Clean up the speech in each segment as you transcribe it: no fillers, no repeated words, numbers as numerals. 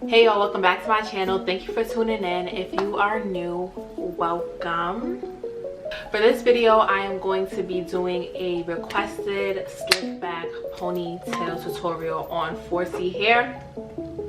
Hey y'all, welcome back to my channel. Thank you for tuning in. If you are new, welcome. For this video, I am going to be doing a requested slick back ponytail tutorial on 4C hair.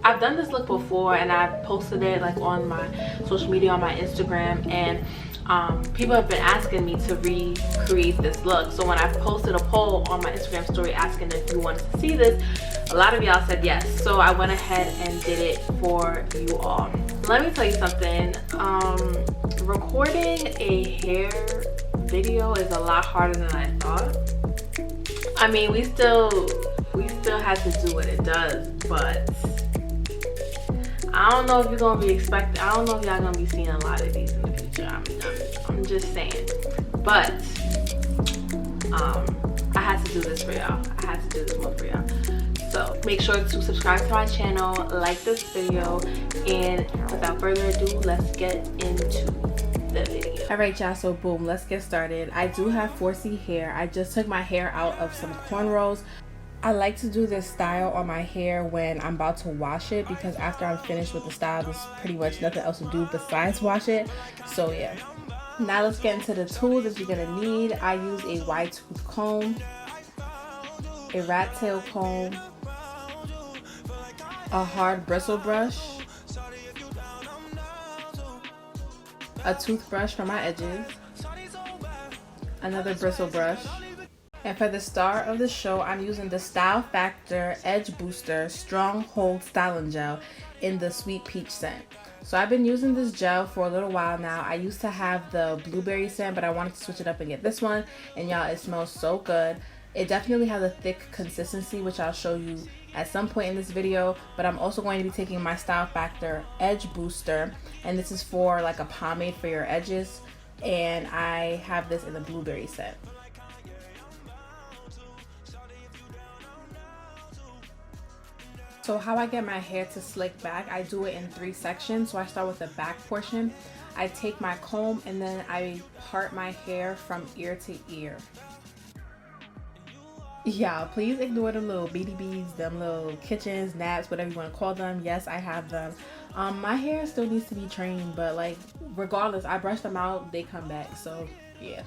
I've done this look before and I've posted it like on my social media, on my Instagram, and people have been asking me to recreate this look. So when I posted a poll on my Instagram story asking if you wanted to see this, a lot of y'all said yes. So I went ahead and did it for you all. Let me tell you something. Recording a hair video is a lot harder than I thought. I mean, we still have to do what it does, but I don't know if you're gonna be expecting. I don't know if y'all gonna be seeing a lot of these in the future. I'm just saying. But I had to do this for y'all. I had to do this one for y'all. So make sure to subscribe to my channel, like this video, and without further ado, let's get into the video. Alright y'all, so boom, let's get started. I do have 4C hair. I just took my hair out of some cornrows. I like to do this style on my hair when I'm about to wash it, because after I'm finished with the style, there's pretty much nothing else to do besides wash it. So yeah. Now let's get into the tools that you're gonna need. I use a wide tooth comb, a rat tail comb, a hard bristle brush, a toothbrush for my edges, another bristle brush. And for the star of the show, I'm using the Style Factor Edge Booster Strong Hold Styling Gel in the Sweet Peach scent. So I've been using this gel for a little while now. I used to have the blueberry scent, but I wanted to switch it up and get this one. And y'all, it smells so good. It definitely has a thick consistency, which I'll show you at some point in this video. But I'm also going to be taking my Style Factor Edge Booster, and this is for like a pomade for your edges. And I have this in the blueberry scent. So how I get my hair to slick back, I do it in 3 sections. So I start with the back portion. I take my comb and then I part my hair from ear to ear. Yeah, please ignore the little beady beads, them little kitchens, gnats, whatever you want to call them. Yes, I have them. My hair still needs to be trained, but like regardless, I brush them out, they come back. So yeah.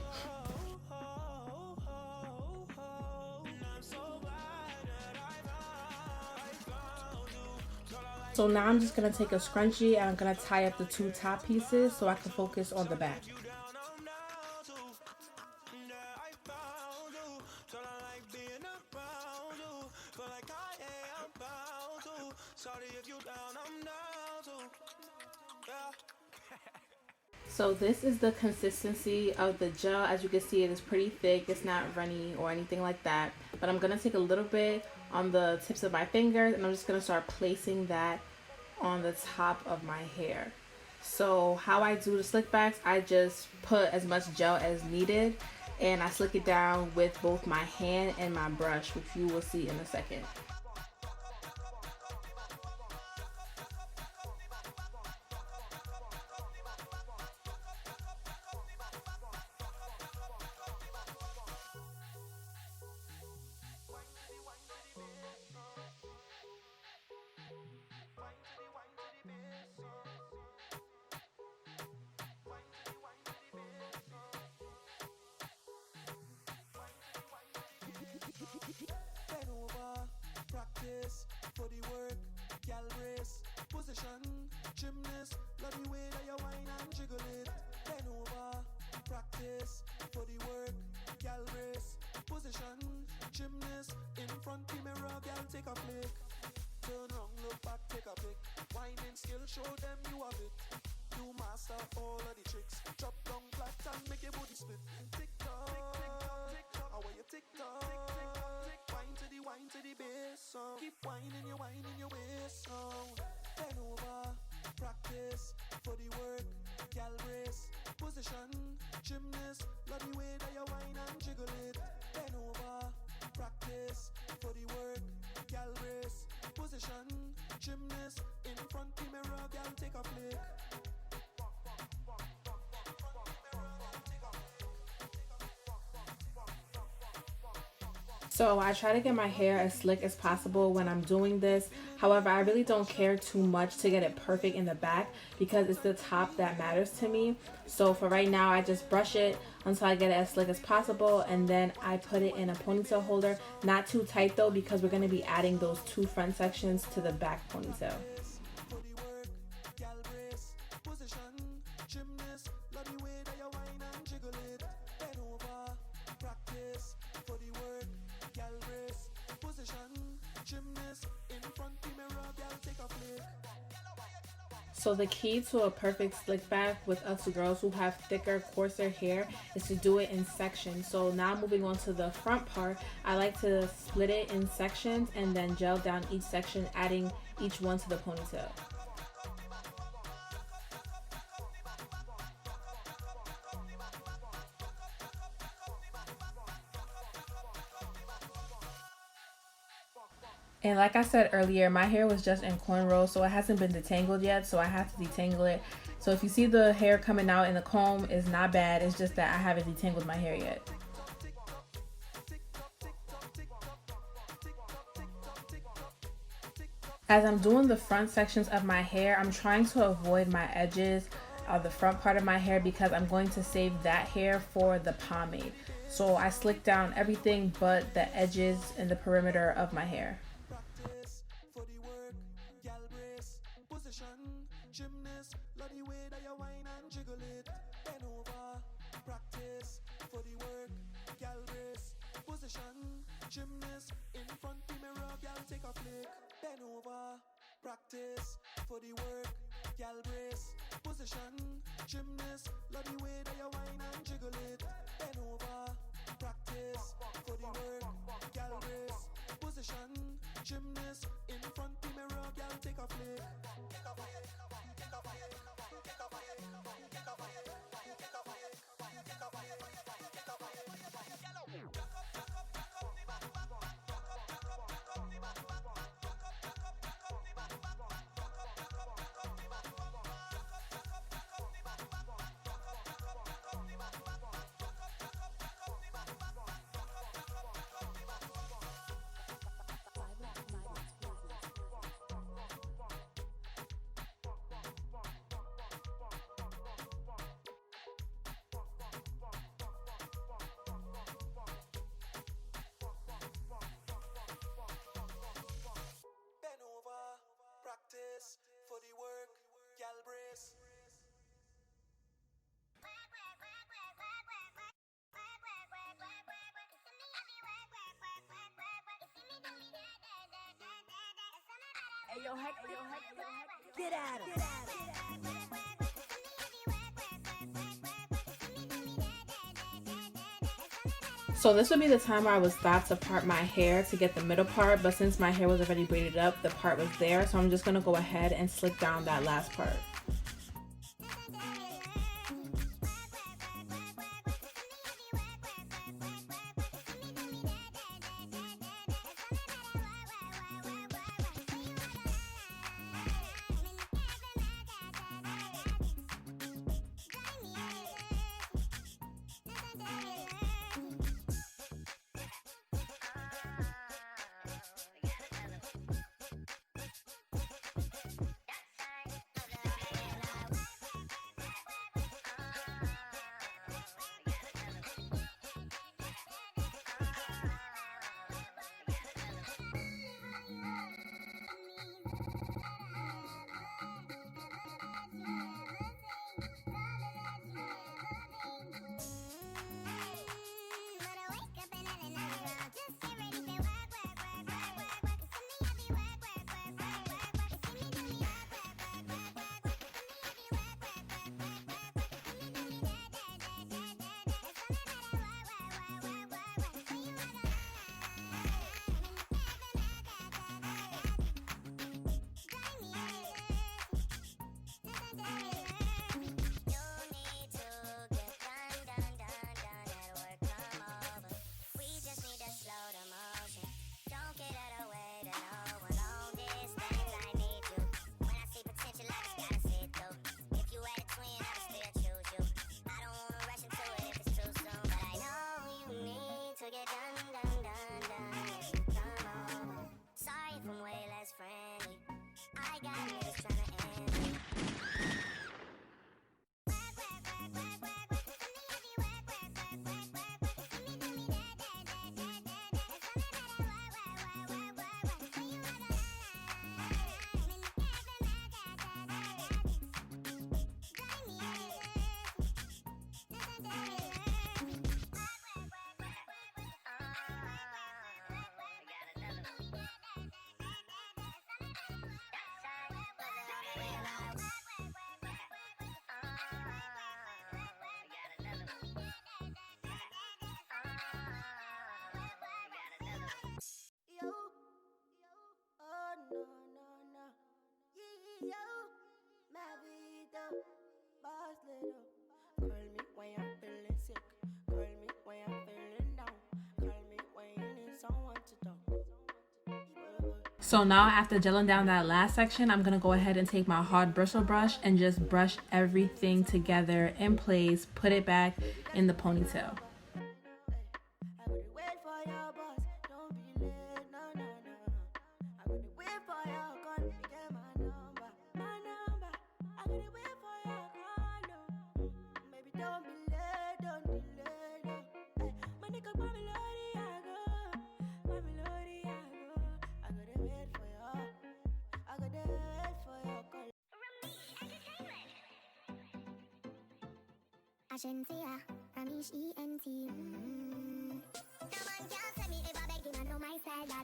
So now I'm just going to take a scrunchie and I'm going to tie up the 2 top pieces so I can focus on the back. So this is the consistency of the gel. As you can see, it is pretty thick. It's not runny or anything like that. But I'm going to take a little bit on the tips of my fingers and I'm just going to start placing that on the top of my hair. So how I do the slick backs, I just put as much gel as needed and I slick it down with both my hand and my brush, which you will see in a second. Practice for the work, gal brace, position, gymnast, love the way that you whine and jiggle it. Bend over, practice for the work, gal brace, position, gymnast, in front the mirror, gal take a flick. Turn around, look back, take a pic. Whining skill, show them you have it. You master all of the tricks. Drop down flat and make your booty split. Tick tock, tick tock, tick tock. How are you tick tock, tick tock, tick. Wine to the bass song. Keep whining your waist song. Bend over, practice for the work, gal brace, position, gymnast, love the way that you whine and jiggle it. Bend over, practice for the work, gal brace, position, gymnast, in front the mirror, gal take a flick. So I try to get my hair as slick as possible when I'm doing this. However, I really don't care too much to get it perfect in the back because it's the top that matters to me. So for right now, I just brush it until I get it as slick as possible, and then I put it in a ponytail holder. Not too tight though, because we're going to be adding those two front sections to the back ponytail. So the key to a perfect slick back with us girls who have thicker, coarser hair is to do it in sections. So now moving on to the front part, I like to split it in sections and then gel down each section, adding each one to the ponytail. And like I said earlier, my hair was just in cornrows, so it hasn't been detangled yet, so I have to detangle it. So if you see the hair coming out in the comb, it's not bad, it's just that I haven't detangled my hair yet. As I'm doing the front sections of my hair, I'm trying to avoid my edges of the front part of my hair because I'm going to save that hair for the pomade. So I slick down everything but the edges and the perimeter of my hair. Practice for the work, gal brace, position, gymnast, love the way that you whine and jiggle it, bend over, practice for the work, gal brace, position, gymnast, in front the mirror, gal take a flick, take a flick, take a flick, take a flick, take a flick, take a flick, take a flick, take a flick, for the work, gal brace. Hey yo, heck, get at him. So this would be the time where I would stop to part my hair to get the middle part, but since my hair was already braided up, the part was there, so I'm just going to go ahead and slick down that last part. So now after gelling down that last section, I'm gonna go ahead and take my hard bristle brush and just brush everything together in place, put it back in the ponytail.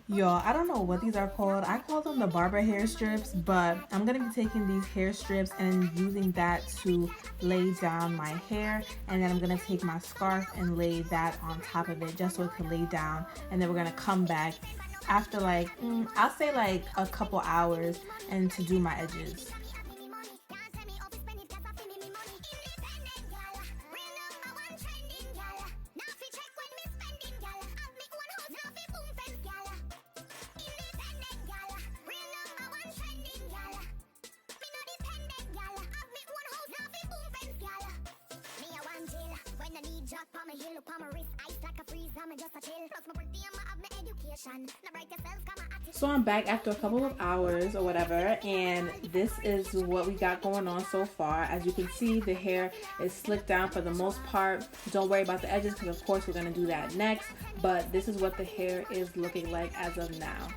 Yo, I don't know what these are called. I call them the barber hair strips, but I'm gonna be taking these hair strips and using that to lay down my hair, and then I'm gonna take my scarf and lay that on top of it just so it can lay down, and then we're gonna come back after like I'll say like a couple hours and to do my edges. So I'm back after a couple of hours or whatever, and this is what we got going on so far. As you can see, the hair is slicked down for the most part. Don't worry about the edges because of course we're going to do that next, but this is what the hair is looking like as of now.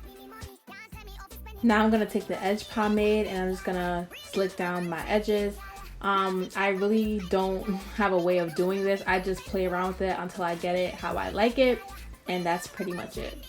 Now I'm going to take the edge pomade and I'm just going to slick down my edges. I really don't have a way of doing this. I just play around with it until I get it how I like it, and that's pretty much it.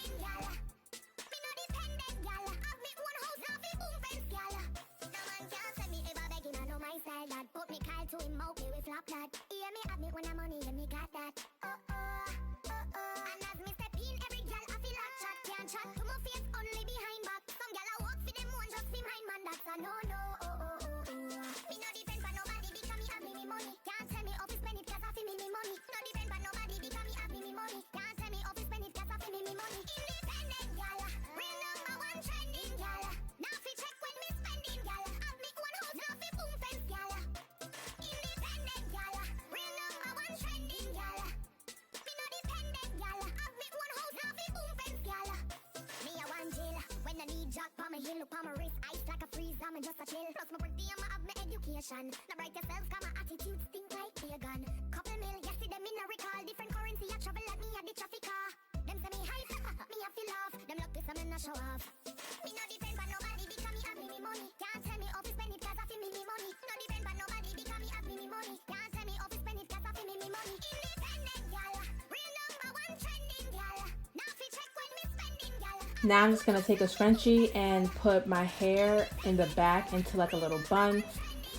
Now I'm just going to take a scrunchie and put my hair in the back into like a little bun,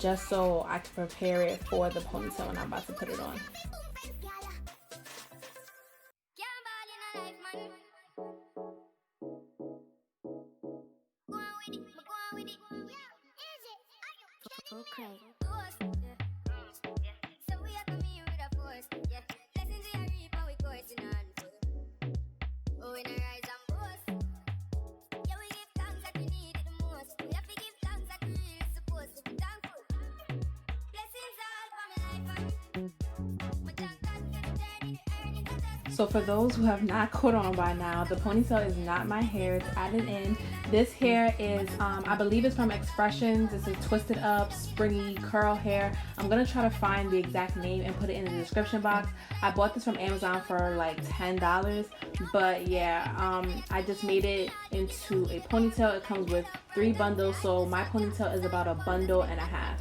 just so I can prepare it for the ponytail when I'm about to put it on. So for those who have not caught on by now, the ponytail is not my hair, it's added in. This hair is, I believe it's from Expressions. It's a twisted up, springy curl hair. I'm gonna try to find the exact name and put it in the description box. I bought this from Amazon for like $10, but yeah, I just made it into a ponytail. It comes with 3 bundles, so my ponytail is about a bundle and a half.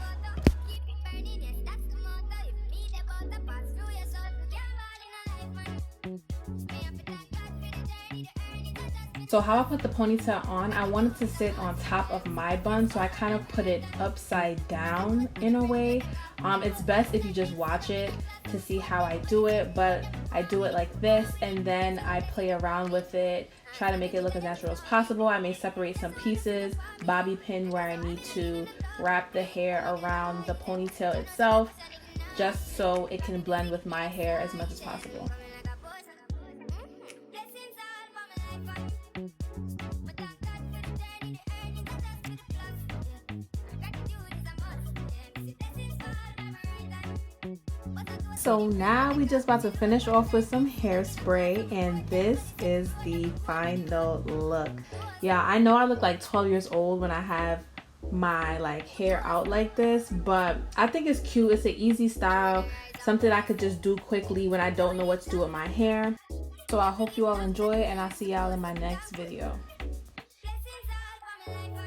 So how I put the ponytail on, I wanted to sit on top of my bun, so I kind of put it upside down in a way. It's best if you just watch it to see how I do it, but I do it like this and then I play around with it, try to make it look as natural as possible. I may separate some pieces, bobby pin where I need to wrap the hair around the ponytail itself, just so it can blend with my hair as much as possible. so now we just about to finish off with some hairspray, and this is the final look. Yeah, I know I look like 12 years old when I have my like hair out like this, but I think it's cute. It's an easy style, something I could just do quickly when I don't know what to do with my hair. So I hope you all enjoy it, and I'll see y'all in my next video. Blessings all for my life.